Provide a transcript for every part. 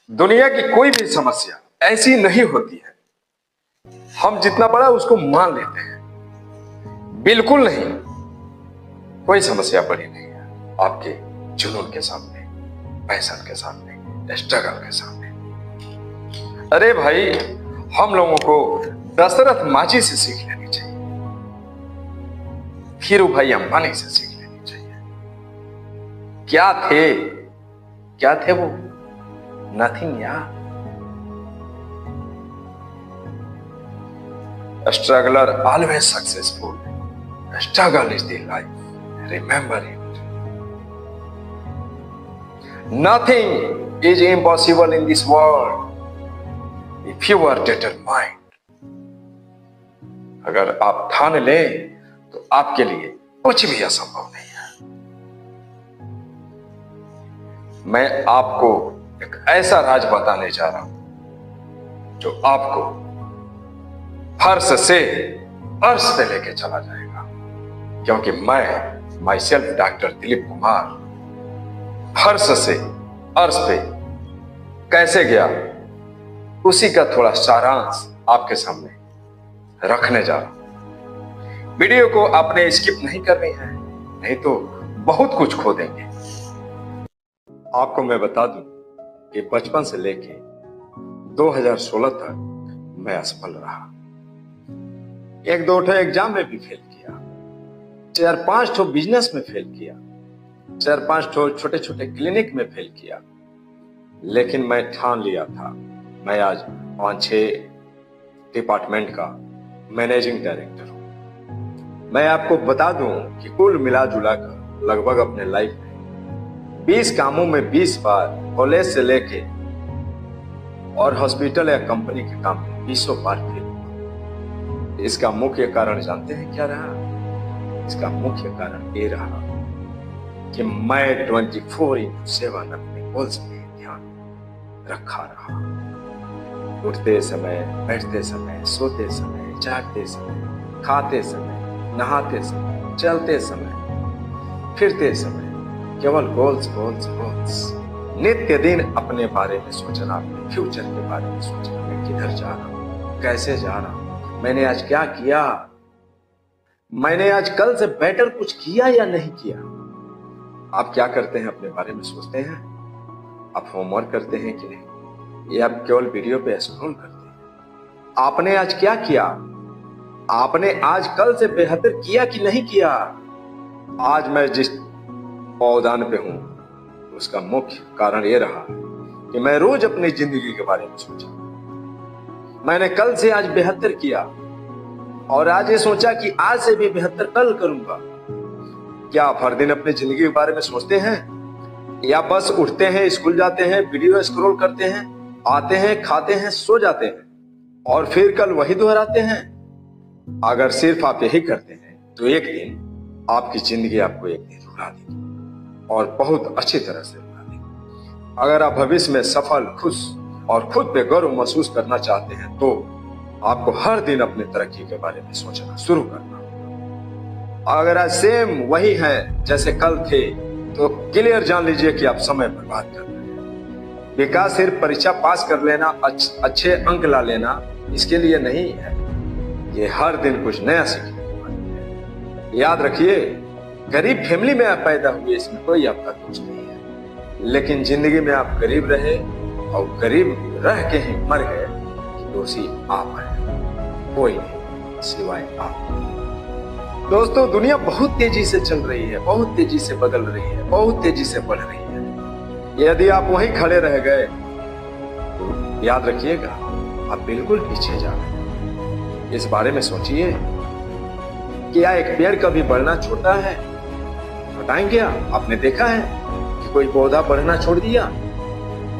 दुनिया की कोई भी समस्या ऐसी नहीं होती है हम जितना बड़ा उसको मान लेते हैं। बिल्कुल नहीं, कोई समस्या बड़ी नहीं है आपके जुनून के सामने, पैशन के सामने, स्ट्रगल के सामने। अरे भाई, हम लोगों को दशरथ मांझी से सीख लेनी चाहिए, धीरू भाई अंबानी से सीख लेनी चाहिए। क्या थे वो? नथिंग यार। Struggler always successful. Struggle is the life. Remember it. Nothing is impossible in this world if you are determined. अगर आप ठान लें तो आपके लिए कुछ भी असंभव नहीं है। मैं आपको एक ऐसा राज बताने जा रहा हूं जो आपको फर्श से अर्श पे लेके चला जाएगा, क्योंकि मैं my self doctor Dilip Kumar फर्श से अर्श पे कैसे गया उसी का थोड़ा सारांश आपके सामने रखने जा रहा हूं। वीडियो को आपने स्किप नहीं करनी है, नहीं तो बहुत कुछ खो देंगे। आपको मैं बता दूं कि बचपन से लेके 2016 तक मैं असफल रहा। 1-2 एग्जाम में भी फेल किया, 4-5 बिजनेस में फेल किया, 4-5 छोटे छोटे क्लिनिक में फेल किया, लेकिन मैं ठान लिया था मैं आज 5-6 डिपार्टमेंट का मैनेजिंग डायरेक्टर हूं। मैं आपको बता दूं कि कुल मिला जुला कर लगभग अपने लाइफ में 20 कामों में 20 बार कॉलेज से लेके और हॉस्पिटल या कंपनी के काम में 20 बार फेल हुआ। इसका मुख्य कारण जानते हैं क्या रहा? इसका मुख्य कारण ये रहा कि मैं 24/7 अपने गोल्स में ध्यान रखा रहा। उठते समय, बैठते समय, सोते समय, जागते समय, खाते समय, नहाते समय, चलते समय, फिरते समय, केवल गोल्स गोल्स गोल्स। नित्य दिन अपने बारे में सोचना, अपने फ्यूचर के बारे में सोचना, मैं किधर जा रहा हूं, कैसे जा रहा हूं, मैंने आज क्या किया, मैंने आज कल से बेटर कुछ किया या नहीं किया। आप क्या करते हैं? अपने बारे में सोचते हैं? आप होमवर्क करते हैं कि नहीं, या आप केवल वीडियो पे स्क्रॉल करते हैं? आपने आज क्या किया? आपने आज कल से बेहतर किया कि नहीं किया? आज मैं जिस पौधान पे हूं उसका मुख्य कारण यह रहा कि मैं रोज अपनी जिंदगी के बारे में सोचा। मैंने कल से आज बेहतर किया और आज ये सोचा कि आज से भी बेहतर कल करूंगा। क्या आप हर दिन अपनी जिंदगी के बारे में सोचते हैं, या बस उठते हैं, स्कूल जाते हैं, वीडियो स्क्रॉल करते हैं, आते हैं, खाते हैं, सो जाते हैं और फिर कल वही दोहराते हैं? अगर सिर्फ आप यही करते हैं तो एक दिन आपकी जिंदगी आपको एक दिन रुला देगी और बहुत अच्छी तरह से रुला देगी। अगर आप भविष्य में सफल, खुश और खुद पे गर्व महसूस करना चाहते हैं तो आपको हर दिन अपनी तरक्की के बारे में सोचना शुरू करना। अगर आज सेम वही है जैसे कल थे तो क्लियर जान लीजिए कि आप समय बर्बाद कर रहे हैं। विकास सिर्फ परीक्षा पास कर लेना, अच्छे अंक ला लेना, इसके लिए नहीं है। ये हर दिन कुछ नया सीखने के बारे में है। याद रखिए, गरीब फैमिली में आप पैदा हुए, इसमें कोई आपका दोष नहीं है, लेकिन जिंदगी में आप गरीब रहे और गरीब रह के ही मर गए, दोषी आप हैं, कोई नहीं सिवाय आप। दोस्तों, दुनिया बहुत तेजी से चल रही है, बहुत तेजी से बदल रही है, बहुत तेजी से बढ़ रही है। यदि आप वहीं खड़े रह गए तो याद रखिएगा आप बिल्कुल पीछे जा रहे हैं। इस बारे में सोचिए, क्या एक पेड़ कभी बढ़ना छोड़ता है? बताएंगे आप? आपने देखा है कि कोई पौधा बढ़ना छोड़ दिया?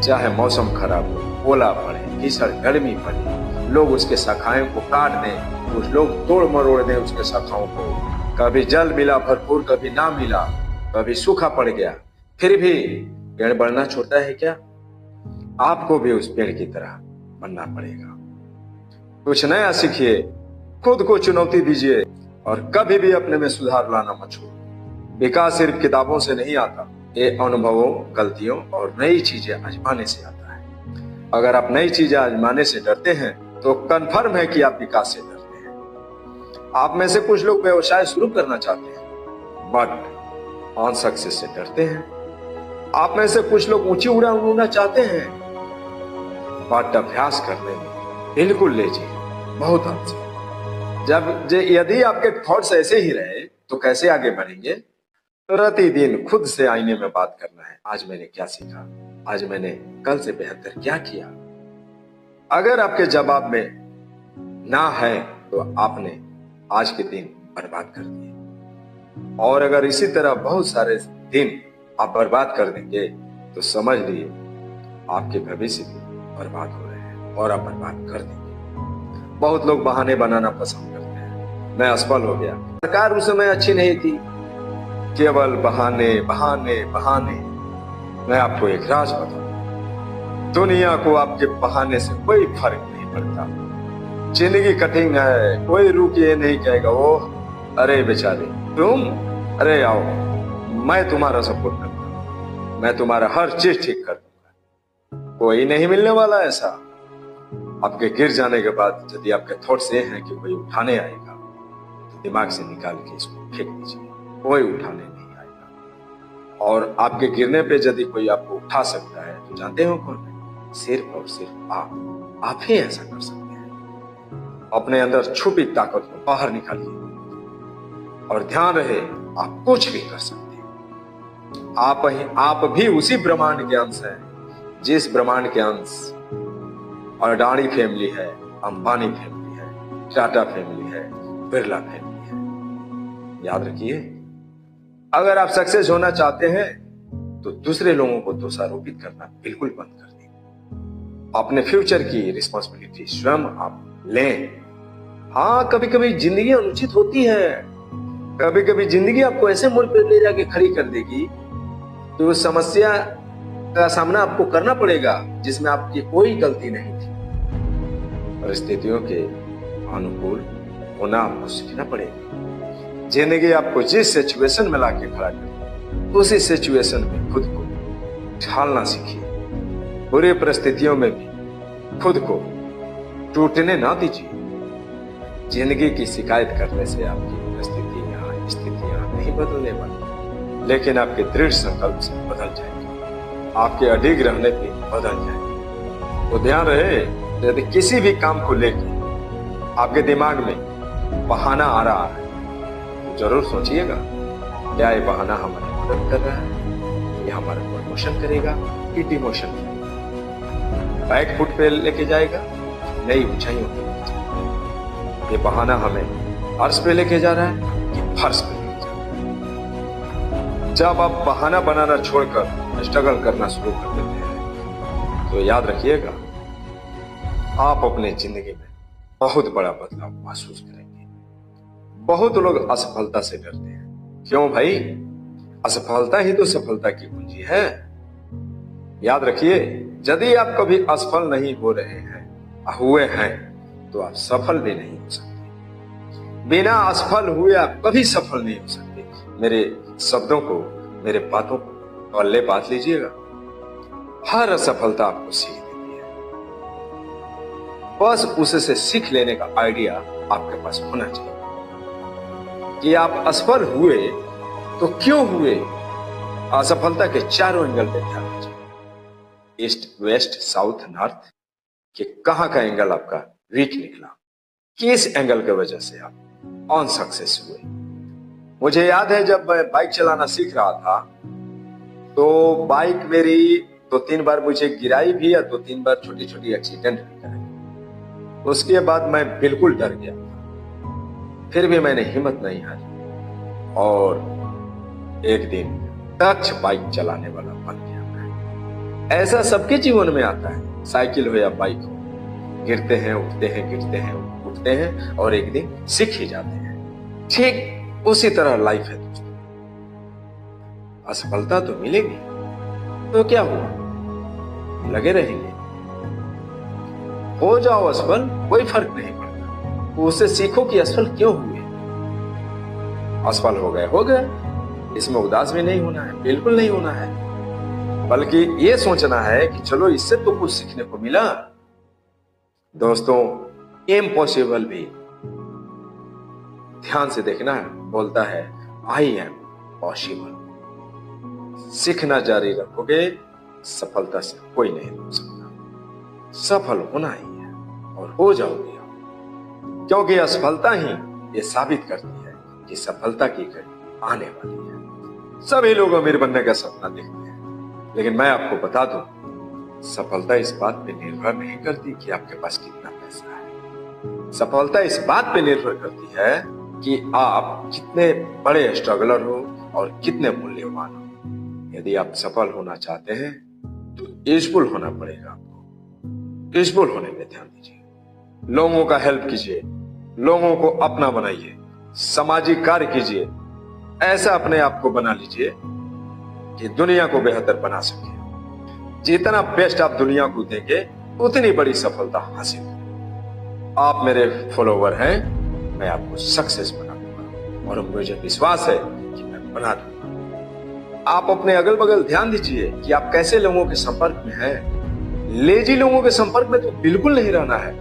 चाहे मौसम खराब हो, ओला पड़े, भीषण गर्मी पड़े, लोग उसके शाखाओं को काट दें, कुछ लोग तोड़ मरोड़ दें उसके शाखाओं को, कभी जल मिला भरपूर, कभी ना मिला, कभी सूखा पड़ गया, फिर भी पेड़ बढ़ना छोड़ता है क्या? आपको भी उस पेड़ की तरह बनना पड़ेगा। कुछ नया सीखिए, खुद को चुनौती दीजिए और कभी भी अपने में सुधार लाना मत छोड़ो। विकास सिर्फ किताबों से नहीं आता, ये अनुभवों, गलतियों और नई चीजें आजमाने से आता है। अगर आप नई चीजें आजमाने से डरते हैं तो कंफर्म है कि आप विकास से डरते हैं। आप में से कुछ लोग व्यवसाय शुरू करना चाहते हैं बट अनसक्सेस से डरते हैं। आप में से कुछ लोग ऊंची उड़ान उड़ना चाहते हैं बट अभ्यास करने में बिल्कुल लेजी हैं, बहुत आलसी। यदि आपके थॉट्स ऐसे ही रहे तो कैसे आगे बढ़ेंगे? प्रतिदिन खुद से आईने में बात करना है, आज मैंने क्या सीखा, आज मैंने कल से बेहतर क्या किया। अगर आपके जवाब में ना है तो आपने आज के दिन बर्बाद कर दिए, और अगर इसी तरह बहुत सारे दिन आप बर्बाद कर देंगे तो समझ लिए आपके भविष्य भी बर्बाद हो रहे हैं और आप बर्बाद कर देंगे। बहुत लोग बहाने बनाना पसंद करते हैं। मैं असफल हो गया, सरकार उस समय अच्छी नहीं थी, केवल बहाने बहाने बहाने। मैं आपको एक राज बताऊं, दुनिया को आपके बहाने से कोई फर्क नहीं पड़ता। जिंदगी कठिन है, कोई रुक ये नहीं कहेगा ओह अरे बेचारे तुम, अरे आओ मैं तुम्हारा सपोर्ट करता हूं, मैं तुम्हारा हर चीज ठीक कर दूंगा। कोई नहीं मिलने वाला ऐसा। आपके गिर जाने के बाद यदि आपके थॉट्स ये हैं कि कोई उठाने आएगा तो दिमाग से निकाल के इसको फेंक दीजिए, कोई उठाने नहीं आएगा। और आपके गिरने पे यदि कोई आपको उठा सकता है तो जानते हो कौन है? सिर्फ और सिर्फ आप ही ऐसा कर सकते हैं। अपने अंदर छुपी ताकत को बाहर निकालिए और ध्यान रहे आप कुछ भी कर सकते हैं। आप भी उसी ब्रह्मांड के अंश हैं जिस ब्रह्मांड के अंश अडानी फैमिली है, अंबानी फैमिली है, टाटा फैमिली है, बिरला फैमिली है। याद रखिए, अगर आप सक्सेस होना चाहते हैं तो दूसरे लोगों को दोषारोपित करना बिल्कुल बंद कर दें। अपने फ्यूचर की रिस्पॉन्सिबिलिटी स्वयं आप लें। हाँ, कभी कभी जिंदगी अनुचित होती है, कभी कभी जिंदगी आपको ऐसे मोड़ पर ले जाके खड़ी कर देगी तो उस समस्या का सामना आपको करना पड़ेगा जिसमें आपकी कोई गलती नहीं थी। परिस्थितियों के अनुकूल होना आपको सीखना पड़ेगा। जिंदगी आपको जिस सिचुएशन में लाके खड़ा करे उसी सिचुएशन में खुद को ढालना सीखिए। बुरी परिस्थितियों में भी खुद को टूटने ना दीजिए। जिंदगी की शिकायत करने से आपकी स्थितियां नहीं बदलने वाली, लेकिन आपके दृढ़ संकल्प से बदल जाएगी। आपके अडिग रहने पे बदल जाएगी। तो ध्यान रहे, यदि किसी भी काम को लेकर आपके दिमाग में बहाना आ रहा है तो जरूर सोचिएगा, क्या ये बहाना हमारी मदद कर रहा है, या हमारा प्रमोशन करेगा कि डिमोशन करेगा, बैक फुट पे लेके जाएगा, नई ऊंचाइयों पे लेके जाएगा। ये बहाना हमें अर्श पे लेके जा रहा है कि फर्श पे लेके जा रहा है। जब आप बहाना बनाना छोड़कर स्ट्रगल करना शुरू कर देते हैं तो याद रखिएगा, आप अपने जिंदगी में बहुत बड़ा बदलाव महसूस करेंगे। बहुत लोग असफलता से डरते हैं। क्यों भाई? असफलता ही तो सफलता की कुंजी है। याद रखिए, यदि आप कभी असफल नहीं हो रहे हैं, हुए हैं, तो आप सफल भी नहीं हो सकते। बिना असफल हुए आप कभी सफल नहीं हो सकते। मेरे शब्दों को, मेरे बातों को पल्ले बात लीजिएगा। हर असफलता आपको सीख देती है, बस उससे सीख लेने का आइडिया आपके पास होना चाहिए कि आप असफल हुए तो क्यों हुए। असफलता के चारों एंगल पे ध्यान दीजिए, ईस्ट, वेस्ट, साउथ, नॉर्थ कि कहां का एंगल आपका वीक निकला, किस एंगल की वजह से आप अनसक्सेस हुए। मुझे याद है जब मैं बाइक चलाना सीख रहा था तो बाइक मेरी 2-3 बार मुझे गिराई भी या 2-3 बार छोटी छोटी एक्सीडेंट भी कराई। उसके बाद मैं बिल्कुल डर गया था, फिर भी मैंने हिम्मत नहीं हारी और एक दिन दक्ष बाइक चलाने वाला बन गया मैं। ऐसा सबके जीवन में आता है, साइकिल हो या बाइक हो, गिरते हैं, उठते हैं, गिरते हैं, उठते हैं और एक दिन सीख ही जाते हैं। ठीक उसी तरह लाइफ है दोस्तों। असफलता तो मिलेगी, तो क्या हुआ, लगे रहेंगे, हो जाओ असफल, कोई फर्क नहीं पड़ता। उससे सीखो कि असफल क्यों हुए। असफल हो गए, इसमें उदास भी नहीं होना है, बिल्कुल नहीं होना है। बल्कि ये सोचना है कि चलो इससे तो कुछ सीखने को मिला। दोस्तों, इम्पॉसिबल भी ध्यान से देखना है, बोलता है आई एम पॉसिबल। सीखना जारी रखोगे, सफलता से कोई नहीं रोक सकता। सफल होना ही है और हो जाओगे, क्योंकि असफलता ही ये साबित करती है कि सफलता की घड़ी आने वाली है। सभी लोग अमीर बनने का सपना देखते हैं, लेकिन मैं आपको बता दूं, सफलता इस बात पे निर्भर नहीं करती कि आपके पास कितना पैसा है। सफलता इस बात पे निर्भर करती है कि आप कितने बड़े स्ट्रगलर हो और कितने मूल्यवान हो। यदि आप सफल होना चाहते हैं तो यूजफुल होना पड़ेगा आपको। यूजफुल होने में ध्यान दीजिए, लोगों का हेल्प कीजिए, लोगों को अपना बनाइए, सामाजिक कार्य कीजिए। ऐसा अपने आप को बना लीजिए कि दुनिया को बेहतर बना सके। जितना बेस्ट आप दुनिया को देंगे, उतनी बड़ी सफलता हासिल होगी। आप मेरे फॉलोवर हैं, मैं आपको सक्सेस बना दूंगा और मुझे विश्वास है कि मैं बना दूंगा। आप अपने अगल बगल ध्यान दीजिए कि आप कैसे लोगों के संपर्क में हैं। लेजी लोगों के संपर्क में तो बिल्कुल नहीं रहना है,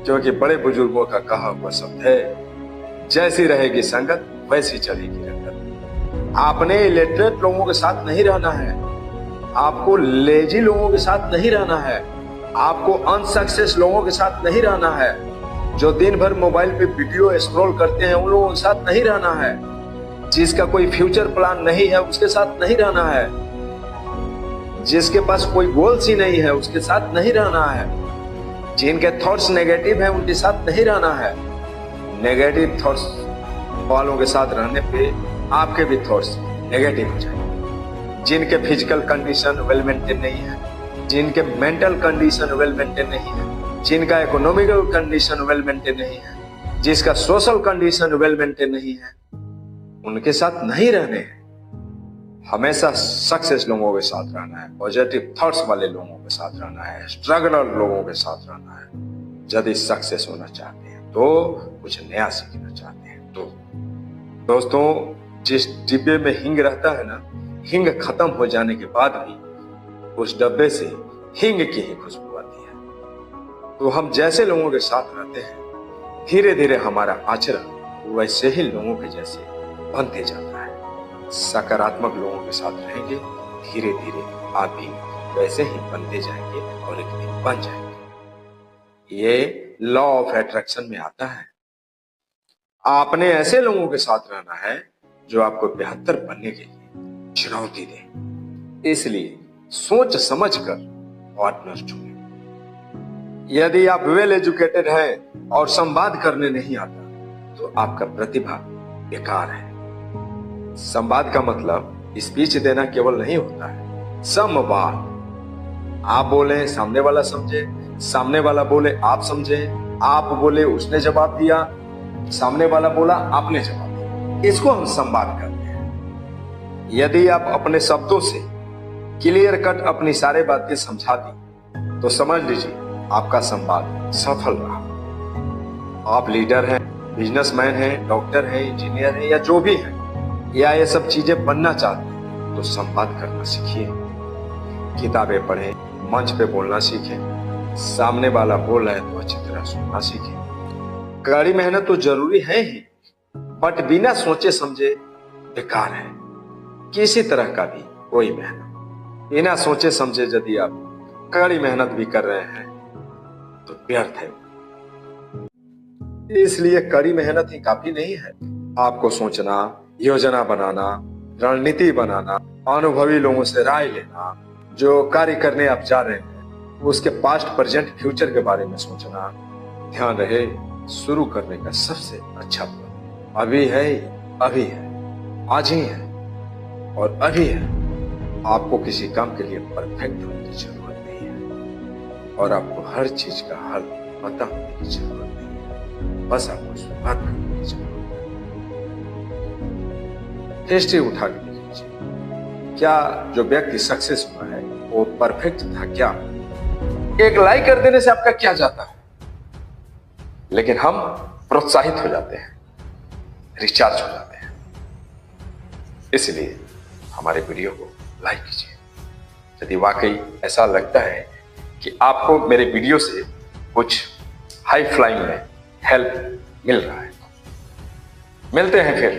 क्योंकि बड़े बुजुर्गों का कहा हुआ शब्द है, जैसी रहेगी संगत वैसी चलेगी रंगत। आपने इलिटरेट लोगों के साथ नहीं रहना है, आपको लेजी लोगों के साथ नहीं रहना है, आपको अनसक्सेस लोगों के साथ नहीं रहना है, जो दिन भर मोबाइल पे वीडियो स्क्रॉल करते हैं उन लोगों के साथ नहीं रहना है, जिसका कोई फ्यूचर प्लान नहीं है उसके साथ नहीं रहना है, जिसके पास कोई गोल्स ही नहीं है उसके साथ नहीं रहना है, जिनके थॉट्स नेगेटिव हैं उनके साथ नहीं रहना है। नेगेटिव थॉट्स वालों के साथ रहने पे आपके भी थॉट्स नेगेटिव हो जाएंगे। जिनके फिजिकल कंडीशन वेल मेंटेन नहीं है, जिनके मेंटल कंडीशन वेल मेंटेन नहीं है, जिनका इकोनॉमिकल कंडीशन वेल मेंटेन नहीं है, जिसका सोशल कंडीशन वेल मेंटेन नहीं है, उनके साथ नहीं रहने हैं। हमेशा सक्सेस लोगों के साथ रहना है, पॉजिटिव थॉट्स वाले लोगों के साथ रहना है, स्ट्रगलर लोगों के साथ रहना है। यदि सक्सेस होना चाहते हैं तो कुछ नया सीखना चाहते हैं तो दोस्तों, जिस डिब्बे में हिंग रहता है ना, हिंग खत्म हो जाने के बाद भी उस डब्बे से हिंग की ही खुशबू आती है। तो हम जैसे लोगों के साथ रहते हैं, धीरे धीरे हमारा आचरण वैसे ही लोगों के जैसे बनते जाता है। सकारात्मक लोगों के साथ रहेंगे, धीरे धीरे आप भी वैसे ही बनते जाएंगे और एक दिन बन जाएंगे। ये लॉ ऑफ अट्रैक्शन में आता है। आपने ऐसे लोगों के साथ रहना है जो आपको बेहतर बनने के लिए चुनौती दे। इसलिए सोच समझकर पार्टनर चुनें। यदि आप वेल एजुकेटेड हैं और संवाद करने नहीं आता तो आपका प्रतिभा बेकार है। संवाद का मतलब स्पीच देना केवल नहीं होता है, संवाद। आप बोले सामने वाला समझे, सामने वाला बोले आप समझे, आप बोले उसने जवाब दिया, सामने वाला बोला आपने जवाब दिया। इसको हम संवाद कहते हैं। यदि आप अपने शब्दों से क्लियर कट अपनी सारी बातें समझा दी तो समझ लीजिए आपका संवाद सफल रहा। आप लीडर हैं, बिजनेसमैन हैं, डॉक्टर हैं, इंजीनियर हैं या जो भी हैं, या ये सब चीजें बनना चाहते हैं तो संवाद करना सीखिए। किताबें पढ़ें, मंच पे बोलना सीखें, सामने वाला बोल रहा है तो अच्छी तरह सुनना सीखें। कड़ी मेहनत तो जरूरी है ही, बट बिना सोचे समझे बेकार है। किसी तरह का भी कोई मेहनत बिना सोचे समझे यदि आप कड़ी मेहनत भी कर रहे हैं तो व्यर्थ है। इसलिए कड़ी मेहनत ही काफी नहीं है। आपको सोचना, योजना बनाना, रणनीति बनाना, अनुभवी लोगों से राय लेना, जो कार्य करने आप जा रहे हैं उसके पास्ट प्रेजेंट फ्यूचर के बारे में सोचना। ध्यान रहे, शुरू करने का सबसे अच्छा पल अभी है, अभी है, आज ही है और अभी है। आपको किसी काम के लिए परफेक्ट होने की जरूरत नहीं है और आपको हर चीज का हल पता होने की जरूरत नहीं है, बस आपको शुरुआत करने की जरूरत है। हिस्ट्री उठा के देख लीजिए, क्या जो व्यक्ति सक्सेस हुआ है वो परफेक्ट था क्या? एक लाइक कर देने से आपका क्या जाता है? लेकिन हम प्रोत्साहित हो जाते हैं, रिचार्ज हो जाते हैं। इसलिए हमारे वीडियो को लाइक कीजिए। यदि वाकई ऐसा लगता है कि आपको मेरे वीडियो से कुछ हाई फ्लाइंग में हेल्प मिल रहा है, मिलते हैं फिर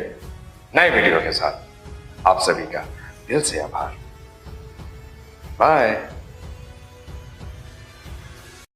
नए वीडियो के साथ। आप सभी का दिल से आभार। बाय।